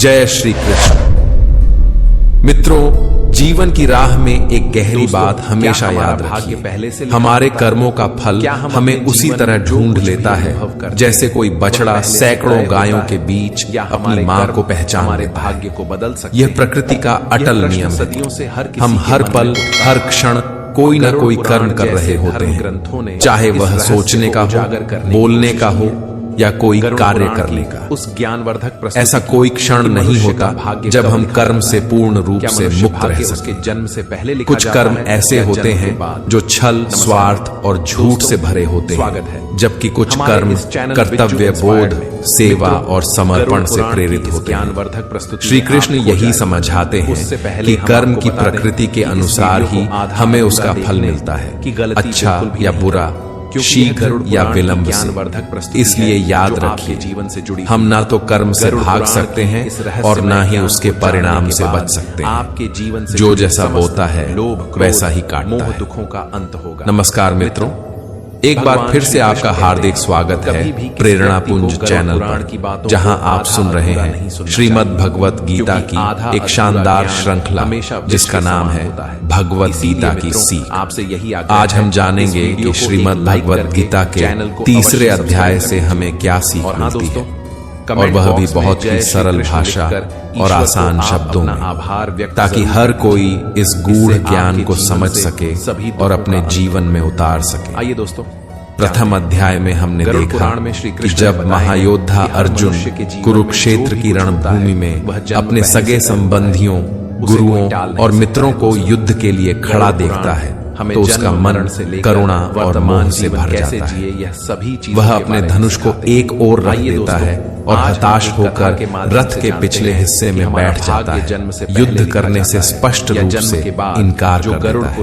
जय श्री कृष्ण। मित्रों, जीवन की राह में एक गहरी बात हमेशा याद रखिए। हमारे कर्मों का फल हमें उसी तरह ढूंढ लेता है जैसे कोई बछड़ा सैकड़ों गायों के बीच अपनी मां को पहचान लेता है। यह प्रकृति का अटल नियम है। हम हर पल हर क्षण कोई न कोई कर्म कर रहे होते हैं, चाहे वह सोचने का हो, बोलने का हो या कोई कार्य करने का। उस ज्ञानवर्धक ऐसा कोई क्षण नहीं होता जब हम कर्म से पूर्ण रूप से मुक्त रह सके। जन्म से पहले कुछ कर्म ऐसे होते हैं जो छल, स्वार्थ और झूठ से भरे होते हैं, जबकि कुछ कर्म कर्तव्य बोध, सेवा और समर्पण से प्रेरित होते हैं। श्री कृष्ण यही समझाते हैं कि कर्म की प्रकृति के अनुसार ही हमें उसका फल मिलता है, अच्छा या बुरा, शीघ्र या विलंब से। इसलिए याद रखिए, जीवन से जुड़ी हम ना तो कर्म से भाग सकते हैं और ना ही उसके परिणाम से बच सकते हैं। आपके जीवन से जो जैसा बोता है वैसा ही काटता है। दुखों का अंत होगा। नमस्कार मित्रों, एक बार फिर से आपका हार्दिक स्वागत है प्रेरणा पुंज चैनल पर, जहां आप सुन रहे हैं श्रीमद् भगवत गीता की एक शानदार श्रृंखला जिसका नाम है भगवत गीता की सीख। आपसे यही आज हम जानेंगे कि श्रीमद् भगवत गीता के तीसरे अध्याय से हमें क्या सीख मिलती है, और वह भी बहुत ही सरल भाषा और आसान शब्दों में, ताकि हर कोई इस गूढ़ ज्ञान को समझ सके और अपने जीवन में उतार सके। आइए दोस्तों, प्रथम अध्याय में हमने देखा कि जब महायोद्धा अर्जुन कुरुक्षेत्र की रणभूमि में अपने सगे संबंधियों, गुरुओं और मित्रों को युद्ध के लिए खड़ा देखता है तो उसका मन करुणा और मोह से भर जाता है। वह अपने धनुष को एक ओर रख देता है और हताश होकर रथ के पिछले हिस्से में बैठ जाता है। युद्ध करने से स्पष्ट रूप से इनकार कर देता है।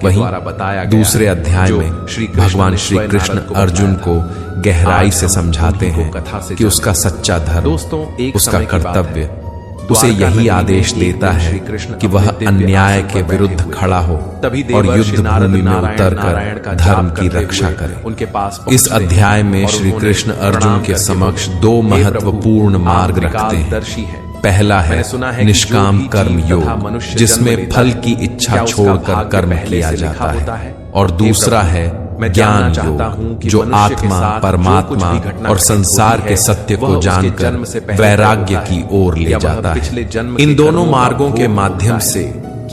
वहीं दूसरे अध्याय में भगवान श्री कृष्ण अर्जुन को गहराई से समझाते हैं कि उसका सच्चा धर्म, उसका कर्तव्य उसे यही आदेश देता है कि वह अन्याय के विरुद्ध खड़ा हो और युद्ध भूमि में उतरकर धर्म की रक्षा करे। इस अध्याय में श्री कृष्ण अर्जुन के समक्ष दो महत्वपूर्ण मार्ग रखते हैं। पहला है निष्काम कर्म योग, जिसमें फल की इच्छा छोड़कर कर्म किया जाता है, और दूसरा है ज्ञान योग, जो आत्मा, परमात्मा और संसार के सत्य को जानकर वैराग्य की ओर ले जाता है। इन दोनों मार्गों के माध्यम से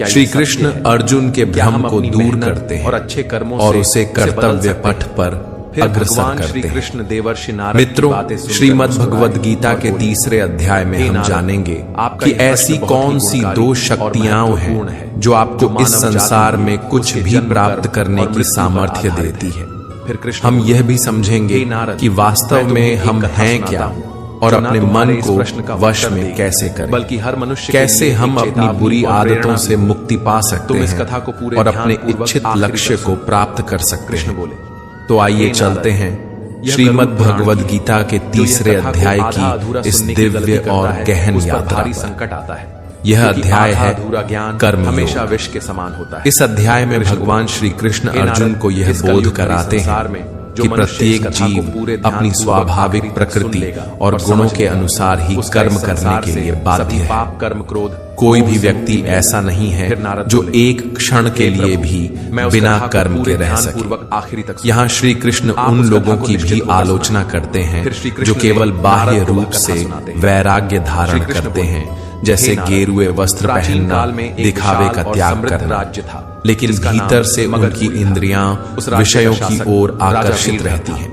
श्री कृष्ण अर्जुन के भ्रम को दूर करते हैं और अच्छे कर्मों और उसे कर्तव्य पथ पर अग्रसर करते हैं। मित्रों, श्रीमद् भगवद गीता के तीसरे अध्याय में हम जानेंगे कि ऐसी कौन सी दो शक्तियां हैं जो आपको इस संसार में कुछ भी प्राप्त करने की सामर्थ्य देती है। हम यह भी समझेंगे कि वास्तव में हम हैं क्या और अपने मन को वश में कैसे करें, बल्कि हर मनुष्य कैसे हम अपनी बुरी आदतों से मुक्ति पा सकते हैं और अपने इच्छित लक्ष्य को प्राप्त कर सकते हैं। तो आइए चलते हैं श्रीमद् भगवद गीता के तीसरे अध्याय की इस दिव्य और गहन यात्रा। संकट आता है। यह अध्याय है कर्म हमेशा विष के समान होता है। इस अध्याय में भगवान श्री कृष्ण अर्जुन को यह बोध कराते हैं कि प्रत्येक जीव अपनी स्वाभाविक प्रकृति और गुणों के अनुसार ही कर्म करने के लिए बाध्य है। पाप, कर्म, क्रोध, कोई भी व्यक्ति ऐसा नहीं है जो एक क्षण के लिए भी बिना कर्म के रह सके। यहाँ श्री कृष्ण उन लोगों की भी आलोचना करते हैं जो केवल बाह्य रूप से वैराग्य धारण करते हैं, जैसे गेरुए वस्त्र पहनना, दिखावे का त्याग करना, लेकिन भीतर से उनकी इंद्रियां विषयों की ओर आकर्षित रहती हैं।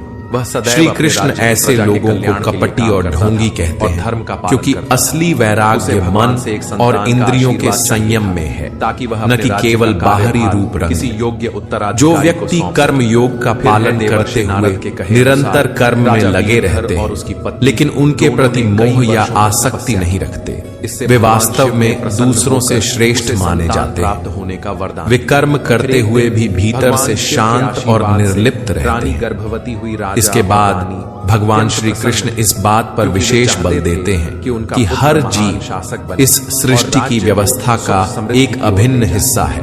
श्री कृष्ण ऐसे लोगों को कपटी और ढोंगी कहते हैं, क्योंकि असली वैराग्य मन और इंद्रियों के संयम में है, न कि केवल बाहरी रूप रंग। जो व्यक्ति कर्म योग का पालन करते हुए निरंतर कर्म में लगे रहते हैं, लेकिन उनके प्रति मोह या आसक्ति नहीं रखते, वे वास्तव में दूसरों से श्रेष्ठ माने जाते हैं। वे कर्म करते हुए भी भीतर से शांत और निर्लिप्त रहते हैं। इसके बाद भगवान श्री कृष्ण इस बात पर विशेष बल देते हैं कि हर जीव इस सृष्टि की व्यवस्था का एक अभिन्न हिस्सा है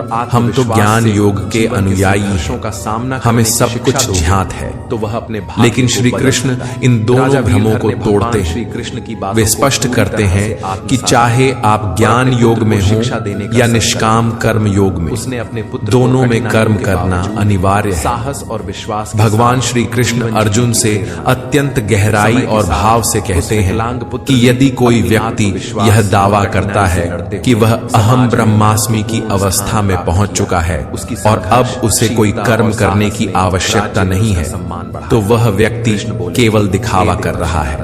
और हम तो ज्ञान योग के अनुयायी हैं, का सामना हमें सब कुछ ज्ञात है, तो वह अपने लेकिन श्री कृष्ण इन दोनों भ्रमों को तोड़ते श्री हैं। कृष्ण की वे स्पष्ट करते हैं कि चाहे आप ज्ञान योग में हो या निष्काम कर्म योग में, उसने अपने पुत्र दोनों में कर्म करना अनिवार्य है। साहस और विश्वास भगवान श्री कृष्ण अर्जुन से अत्यंत गहराई और भाव से कहते हैं कि यदि कोई व्यक्ति यह दावा करता है कि वह अहम ब्रह्मास्मि की अवस्था में पहुंच चुका है और अब उसे कोई कर्म करने की आवश्यकता नहीं है, तो वह व्यक्ति केवल दिखावा कर रहा है।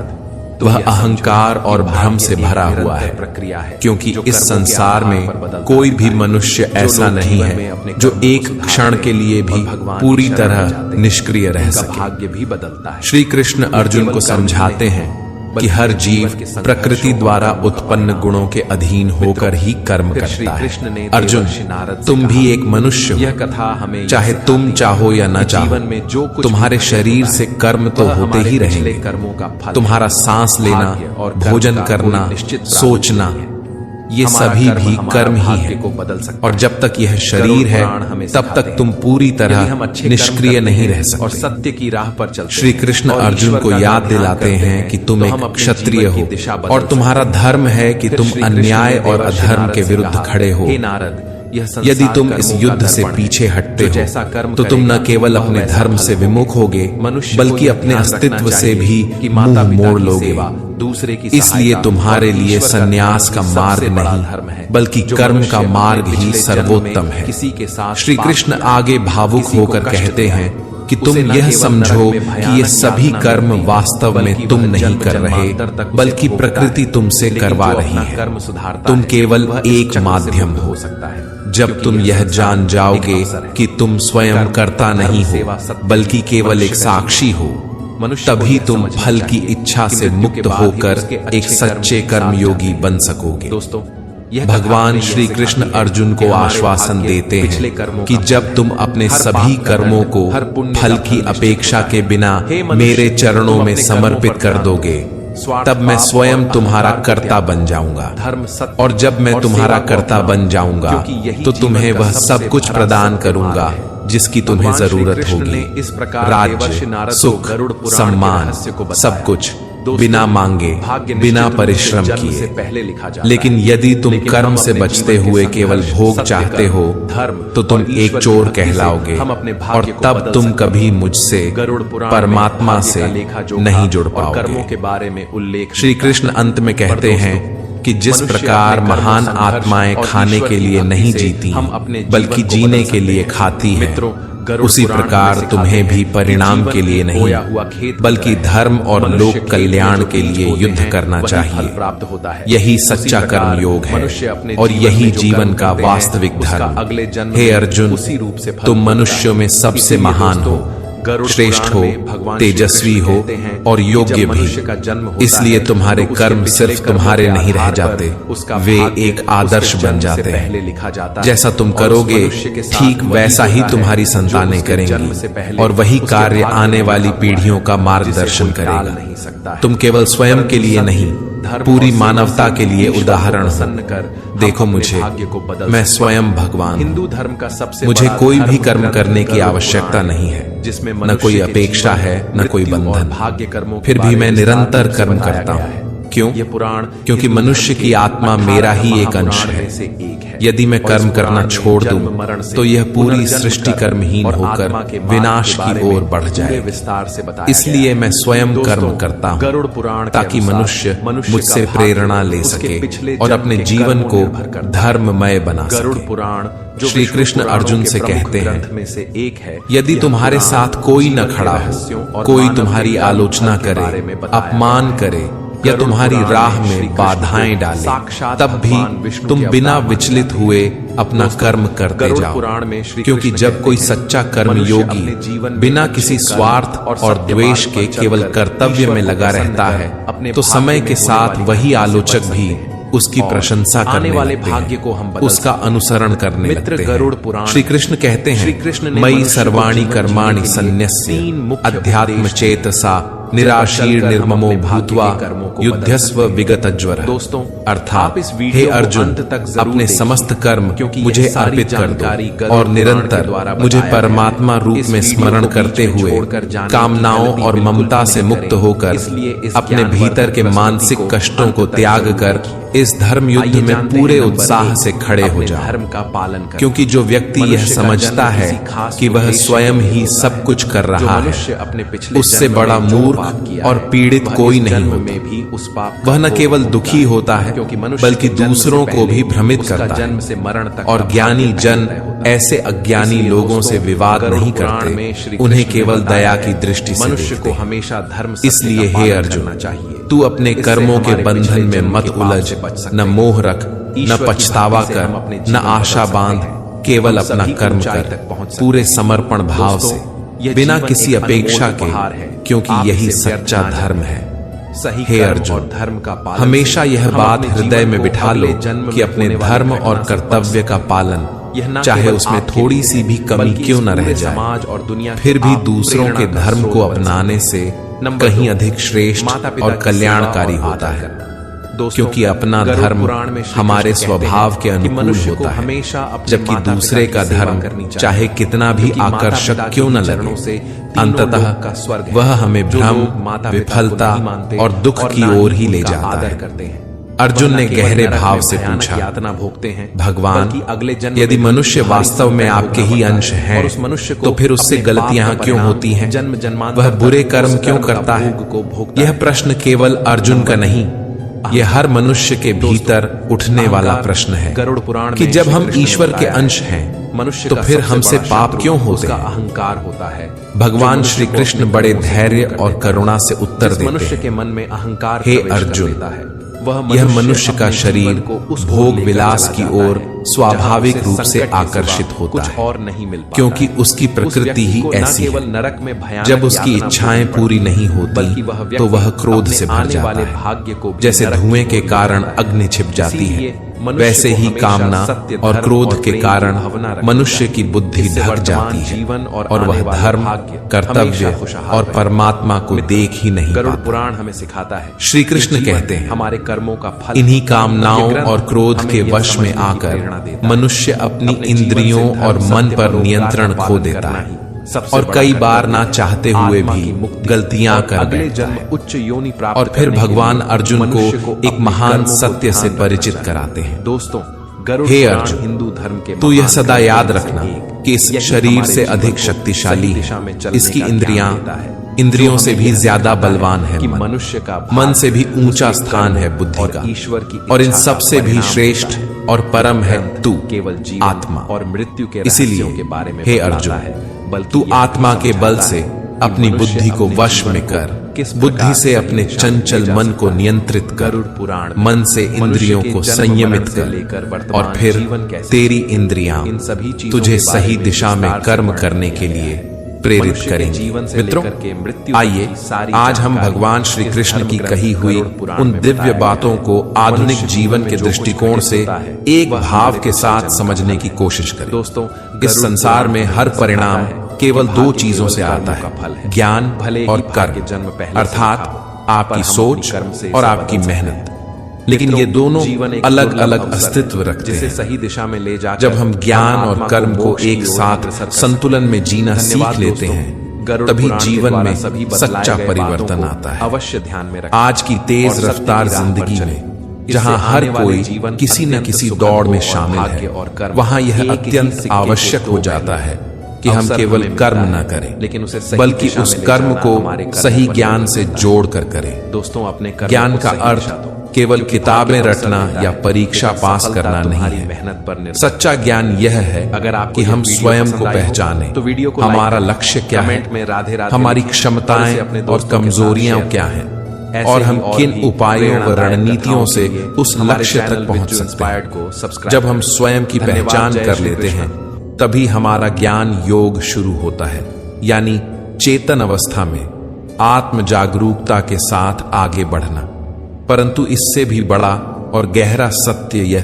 वह अहंकार और भ्रम से भरा हुआ है, प्रक्रिया है, क्योंकि इस संसार में कोई भी मनुष्य ऐसा नहीं है जो एक क्षण के लिए भी पूरी तरह निष्क्रिय रह सके। भाग्य भी बदलता है। श्री कृष्ण अर्जुन को समझाते हैं कि हर जीव प्रकृति द्वारा उत्पन्न गुणों के अधीन होकर ही कर्म करता है। अर्जुन, तुम भी एक मनुष्य यह हो, कथा हमें चाहे तुम चाहो या न चाहो, जीवन में जो कुछ तुम्हारे शरीर से कर्म तो होते ही रहेंगे। कर्मों का फल, तुम्हारा सांस लेना, और भोजन करना, सोचना, ये सभी भी कर्म ही है। को बदल सकता और जब तक यह शरीर है तब तक तुम पूरी तरह निष्क्रिय नहीं रह सकते। और सत्य की राह पर चलते। श्री कृष्ण अर्जुन को याद दिलाते हैं कि तुम एक क्षत्रिय हो और तुम्हारा धर्म है कि तुम अन्याय और अधर्म के विरुद्ध खड़े हो। हे नारद, यदि तुम इस युद्ध से पीछे हटते हो तो तुम न केवल अपने धर्म से विमुख होगे बल्कि अपने अस्तित्व से भी मुंह मोड़ लोगे। दूसरे की इसलिए तुम्हारे लिए संन्यास का मार्ग नहीं बल्कि कर्म का मार्ग ही सर्वोत्तम है। किसी के साथ श्री कृष्ण आगे भावुक होकर कहते हैं कि तुम यह समझो कि ये सभी कर्म वास्तव में तुम नहीं कर रहे बल्कि प्रकृति तुमसे करवा रही है। तुम केवल एक माध्यम हो सकता है। जब तुम यह जान जाओगे कि तुम स्वयं कर्ता नहीं हो बल्कि केवल एक साक्षी हो, तभी तुम फल की इच्छा से मुक्त होकर एक सच्चे कर्मयोगी बन सकोगे। दोस्तों, भगवान श्री कृष्ण अर्जुन को आश्वासन देते हैं कि जब तुम अपने सभी कर्मों को फल की अपेक्षा के बिना मेरे चरणों में समर्पित कर दोगे तब मैं स्वयं तुम्हारा कर्ता बन जाऊंगा। और जब मैं तुम्हारा कर्ता बन जाऊंगा तो तुम्हें वह सब कुछ प्रदान करूंगा जिसकी तुम्हें जरूरत होगी। राज्य, सुख, सम्मान, सब कुछ बिना मांगे, बिना परिश्रम किए। लेकिन यदि तुम कर्म से बचते हुए केवल भोग चाहते हो तो तुम एक चोर कहलाओगे और तब तुम कभी मुझसे परमात्मा से नहीं जुड़ पाओगे। श्री कृष्ण अंत में कहते हैं कि जिस प्रकार महान आत्माएं खाने के लिए नहीं जीती बल्कि जीने के लिए खाती हैं, उसी प्रकार तुम्हें भी परिणाम के लिए नहीं बल्कि धर्म और लोक कल्याण के लिए युद्ध करना चाहिए। यही सच्चा कर्म योग है और यही जीवन का वास्तविक धर्म। हे अर्जुन, तुम मनुष्यों में सबसे महान हो, श्रेष्ठ हो, तेजस्वी हो और योग्य भी। इसलिए तुम्हारे कर्म सिर्फ तुम्हारे नहीं रह जाते, वे एक आदर्श बन जाते हैं। जैसा तुम करोगे ठीक वैसा ही तुम्हारी संतानें करेंगी और वही कार्य आने वाली पीढ़ियों का मार्गदर्शन करेगा। तुम केवल स्वयं के लिए नहीं पूरी मानवता के लिए उदाहरण हो। देखो मुझे, मैं स्वयं भगवान। हिंदू धर्म का सबसे मुझे कोई भी कर्म करने की आवश्यकता नहीं है, जिसमें न कोई अपेक्षा है न कोई बंधन। भाग्य कर्मों फिर भी मैं निरंतर कर्म करता हूँ। क्यों? ये पुराण क्योंकि मनुष्य की आत्मा मेरा ही एक अंश है। यदि मैं कर्म करना छोड़ दूं तो यह पूरी सृष्टि कर्महीन होकर विनाश की ओर बढ़ जाए। विस्तार से बताया। इसलिए मैं स्वयं कर्म करता हूँ गरुड़ पुराण ताकि मनुष्य मुझसे प्रेरणा ले सके और अपने जीवन को धर्ममय बना सके। गरुड़ पुराण श्री कृष्ण अर्जुन से कहते हैं, यदि तुम्हारे साथ कोई न खड़ा हो, कोई तुम्हारी आलोचना करे, अपमान करे या तुम्हारी राह में बाधाएं डाले, तब भी तुम बिना विचलित हुए अपना कर्म करते जाओ। क्योंकि जब कोई सच्चा कर्म योगी बिना किसी स्वार्थ और द्वेष के केवल कर्तव्य में लगा रहता है तो समय के साथ वही आलोचक भी उसकी प्रशंसा करने वाले भाग्य को हम उसका अनुसरण करने लगते हैं। श्री कृष्ण कहते हैं, मयि सर्वाणि कर्माणि सन्न्यस्य अध्यात्म चेतसा निराशीर निर्ममो भूत्वा युद्धस्व विगतज्वर। दोस्तों, अर्थात हे अर्जुन, अपने समस्त कर्म मुझे अर्पित कर दो और निरंतर मुझे परमात्मा रूप में स्मरण करते हुए कामनाओं और ममता से मुक्त होकर अपने भीतर के मानसिक कष्टों को त्याग कर इस धर्म युद्ध में पूरे उत्साह से खड़े हो जाओ। धर्म का पालन कर। क्योंकि जो व्यक्ति यह समझता है कि वह स्वयं ही सब कुछ कर रहा है, उससे बड़ा मूर्ख और पीड़ित कोई नहीं होता। वह न केवल दुखी होता है बल्कि दूसरों को भी भ्रमित करता है। और ज्ञानी जन ऐसे अज्ञानी लोगों से विवाद नहीं करते, उन्हें केवल दया की दृष्टि से मनुष्य को देखते। हमेशा धर्म इसलिए हे अर्जुन, चाहिए। तू अपने कर्मों के बंधन में मत उलझ, न मोह रख, न पछतावा कर, न आशा बांध, केवल अपना कर्म कर पूरे समर्पण भाव से, बिना किसी अपेक्षा के, क्योंकि यही सच्चा धर्म है। हे अर्जुन, धर्म का पालन हमेशा यह बात हृदय में बिठा लो कि अपने धर्म और कर्तव्य का पालन, चाहे उसमें थोड़ी सी भी कमी क्यों न रह जाए, समाज और दुनिया फिर भी दूसरों के धर्म को अपनाने से कहीं अधिक श्रेष्ठ और कल्याणकारी होता है, क्योंकि अपना धर्म हमारे स्वभाव के अनुकूल होता है, जबकि दूसरे का धर्म चाहे कितना भी आकर्षक क्यों न लगे, अंततः वह हमें भ्रम, विफलता और दुख की ओर ही ले जाता है। अर्जुन ने गहरे भाव से पूछा, भगवान, यदि मनुष्य वास्तव में आपके ही अंश हैं, तो फिर उससे गलतियां क्यों होती हैं? वह बुरे कर्म क्यों करता है? यह प्रश्न केवल अर्जुन का नहीं, यह हर मनुष्य के भीतर उठने वाला प्रश्न है कि जब हम ईश्वर के अंश हैं, तो फिर हमसे पाप क्यों होते हैं? अहंकार होता है। भगवान श्री कृष्ण बड़े धैर्य और करुणा से उत्तर देते मनुष्य हैं, के मन में अहंकार हे अर्जुन, यह मनुष्य का शरीर भोग विलास की ओर स्वाभाविक रूप से आकर्षित होता है, और नहीं मिल पाता, क्योंकि उसकी प्रकृति ही ऐसी है। नरक में भयानक जब उसकी इच्छाएं पूरी नहीं होती, तो वह क्रोध से भर जाता है। भाग्य को जैसे धुएं के कारण अग्नि छिप जाती है, वैसे ही कामना और क्रोध के कारण मनुष्य की बुद्धि ढक जाती है और वह धर्म, कर्तव्य और परमात्मा को देख ही नहीं पाता। पुराण हमें सिखाता है, श्री कृष्ण कहते हैं, हमारे कर्मों का फल इन्हीं कामनाओं और क्रोध के वश में आकर मनुष्य अपनी इंद्रियों और मन पर नियंत्रण खो देता है और कई बार ना चाहते हुए भी गलतियां कर बैठता है। उच्च योनि प्राप्त और फिर भगवान अर्जुन को एक महान सत्य से परिचित कराते हैं। दोस्तों, हे अर्जुन, हिंदू धर्म के तू यह सदा याद रखना कि इस शरीर से अधिक शक्तिशाली है, इसकी इंद्रियों से भी ज्यादा बलवान है मनुष्य का मन से भी ऊंचा स्थान है बुद्धि का, ईश्वर की और इन सबसे भी श्रेष्ठ और परम है तू, केवल जीवन आत्मा और मृत्यु के इसीलिए के बारे में हे अर्जुन, तू आत्मा के बल से अपनी बुद्धि को वश में कर, बुद्धि से अपने चंचल मन को नियंत्रित कर, मन से इंद्रियों को संयमित कर, और फिर तेरी इंद्रियां तुझे सही दिशा में कर्म करने के लिए प्रेरित करेंगी। मित्रों, आइए आज हम भगवान श्री कृष्ण की कही हुई उन दिव्य बातों को आधुनिक जीवन के दृष्टिकोण से एक भाव के साथ समझने की कोशिश करें। दोस्तों, इस संसार में हर परिणाम केवल दो चीजों से आता है, ज्ञान और कर्म, अर्थात आपकी सोच और आपकी मेहनत। लेकिन ये दोनों अलग अलग अस्तित्व रखते हैं। सही दिशा में ले जाकर जब हम ज्ञान और कर्म को एक साथ संतुलन में जीना सीख लेते हैं, तभी जीवन में सच्चा परिवर्तन आता है। अवश्य ध्यान में रखें। आज की तेज रफ्तार जिंदगी में जहां हर कोई किसी न किसी दौड़ में शामिल है, वहां यह अत्यंत आवश्यक हो जाता है कि हम केवल कर्म न करें, लेकिन उसे बल्कि उस कर्म को सही ज्ञान से जोड़ कर करें। दोस्तों, अपने ज्ञान का अर्थ केवल किताबें रटना या परीक्षा पास करना नहीं है। मेहनत पर सच्चा ज्ञान यह है अगर आप कि हम स्वयं को पहचानें, तो वीडियो को हमारा लक्ष्य क्या है, में राधे राधे हमारी क्षमताएं और कमजोरियां क्या हैं, और हम किन उपायों व रणनीतियों से उस लक्ष्य तक पहुंच सकते हैं। जब हम स्वयं की पहचान कर लेते हैं, तभी हमारा ज्ञान योग शुरू होता है, यानी चेतन अवस्था में आत्म जागरूकता के साथ आगे बढ़ना। परंतु इससे भी बड़ा और गहरा सत्य यह